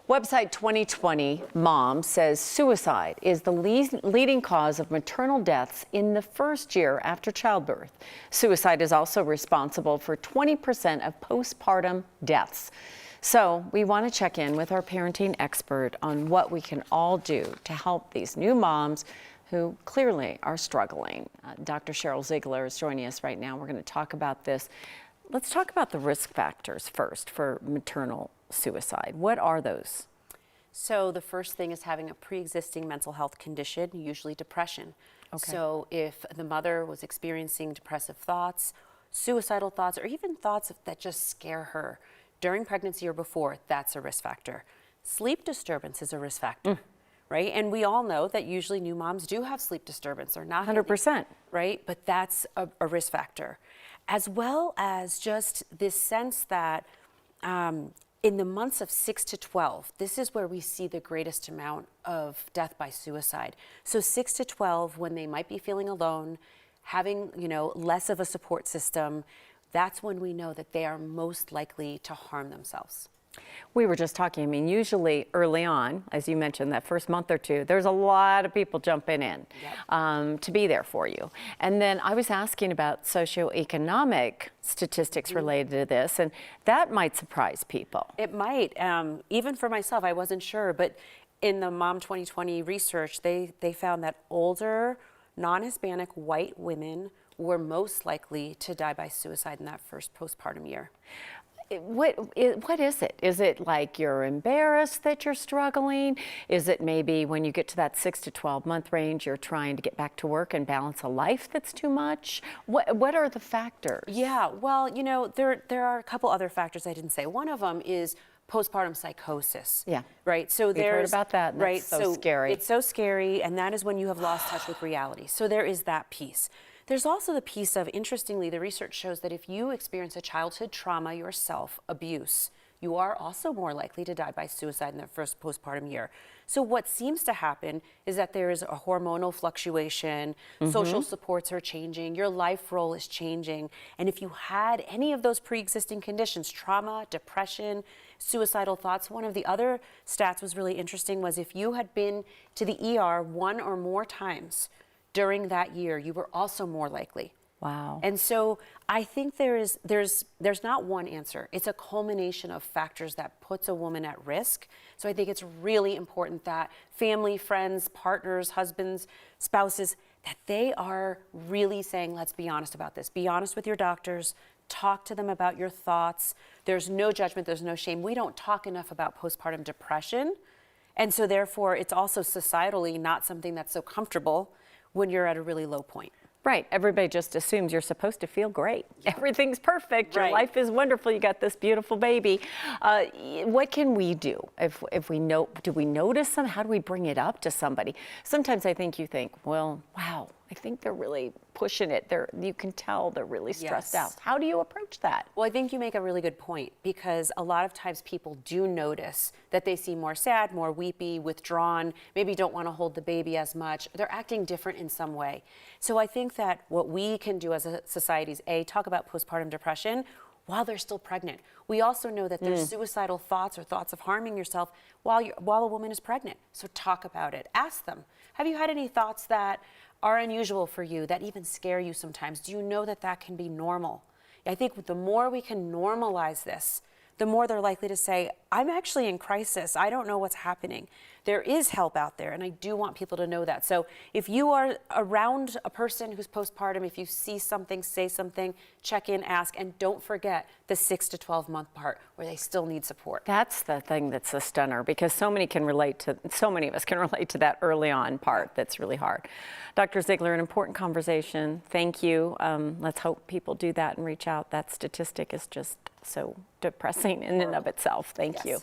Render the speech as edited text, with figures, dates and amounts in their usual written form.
Website 2020 Mom says suicide is the leading cause of maternal deaths in the first year after childbirth. Suicide is also responsible for 20% of postpartum deaths. So we want to check in with our parenting expert on what we can all do to help these new moms who clearly are struggling. Dr. Cheryl Ziegler is joining us right now. We're going to talk about this. Let's talk about the risk factors first for maternal suicide. What are those? So the first thing is having a pre-existing mental health condition, usually depression. Okay. So if the mother was experiencing depressive thoughts, suicidal thoughts, or even thoughts that just scare her during pregnancy or before, that's a risk factor. Sleep disturbance is a risk factor. Right? And we all know that usually new moms do have sleep disturbance or not. 100%. Right? But that's a risk factor. As well as just this sense that in the months of 6 to 12, this is where we see the greatest amount of death by suicide. So 6 to 12, when they might be feeling alone, having, less of a support system, that's when we know that they are most likely to harm themselves. We were just talking, usually early on, as you mentioned, that first month or two, there's a lot of people jumping in to be there for you. And then I was asking about socioeconomic statistics related to this, and that might surprise people. It might. Even for myself, I wasn't sure, but in the Mom 2020 research, they found that older, non-Hispanic white women were most likely to die by suicide in that first postpartum year. What is it? Is it like you're embarrassed that you're struggling? Is it maybe when you get to that 6 to 12 month range, you're trying to get back to work and balance a life that's too much? What are the factors? Yeah, well, there are a couple other factors I didn't say. One of them is postpartum psychosis. Yeah. Right. So we've heard about that. And right. That's so scary. It's so scary, and that is when you have lost touch with reality. So there is that piece. There's also the piece of, interestingly, the research shows that if you experience a childhood trauma yourself, abuse, you are also more likely to die by suicide in the first postpartum year. So what seems to happen is that there is a hormonal fluctuation, social supports are changing, your life role is changing, and if you had any of those pre-existing conditions, trauma, depression, suicidal thoughts, one of the other stats was really interesting was if you had been to the ER one or more times during that year, you were also more likely. Wow. And so I think there's not one answer. It's a culmination of factors that puts a woman at risk. So I think it's really important that family, friends, partners, husbands, spouses, that they are really saying, let's be honest about this. Be honest with your doctors. Talk to them about your thoughts. There's no judgment. There's no shame. We don't talk enough about postpartum depression. And so therefore, it's also societally not something that's so comfortable when you're at a really low point. Right. Everybody just assumes you're supposed to feel great. Yeah. Everything's perfect. Your right. life is wonderful. You got this beautiful baby. What can we do if we know? Do we notice them? How do we bring it up to somebody? Sometimes I think you think, well, wow, I think they're really pushing it. You can tell they're really stressed out. How do you approach that? Well, I think you make a really good point, because a lot of times people do notice that they seem more sad, more weepy, withdrawn, maybe don't want to hold the baby as much. They're acting different in some way. So I think that what we can do as a society is talk about postpartum depression while they're still pregnant. We also know that there's suicidal thoughts or thoughts of harming yourself while a woman is pregnant. So talk about it. Ask them, have you had any thoughts that are unusual for you, that even scare you sometimes? Do you know that that can be normal? I think the more we can normalize this, the more they're likely to say, I'm actually in crisis. I don't know what's happening. There is help out there, and I do want people to know that. So if you are around a person who's postpartum, if you see something, say something, check in, ask, and don't forget the 6 to 12 month part where they still need support. That's the thing that's a stunner, because so many of us can relate to that early on part that's really hard. Dr. Ziegler, an important conversation. Thank you. Let's hope people do that and reach out. That statistic is just so depressing in and of itself. Thank you.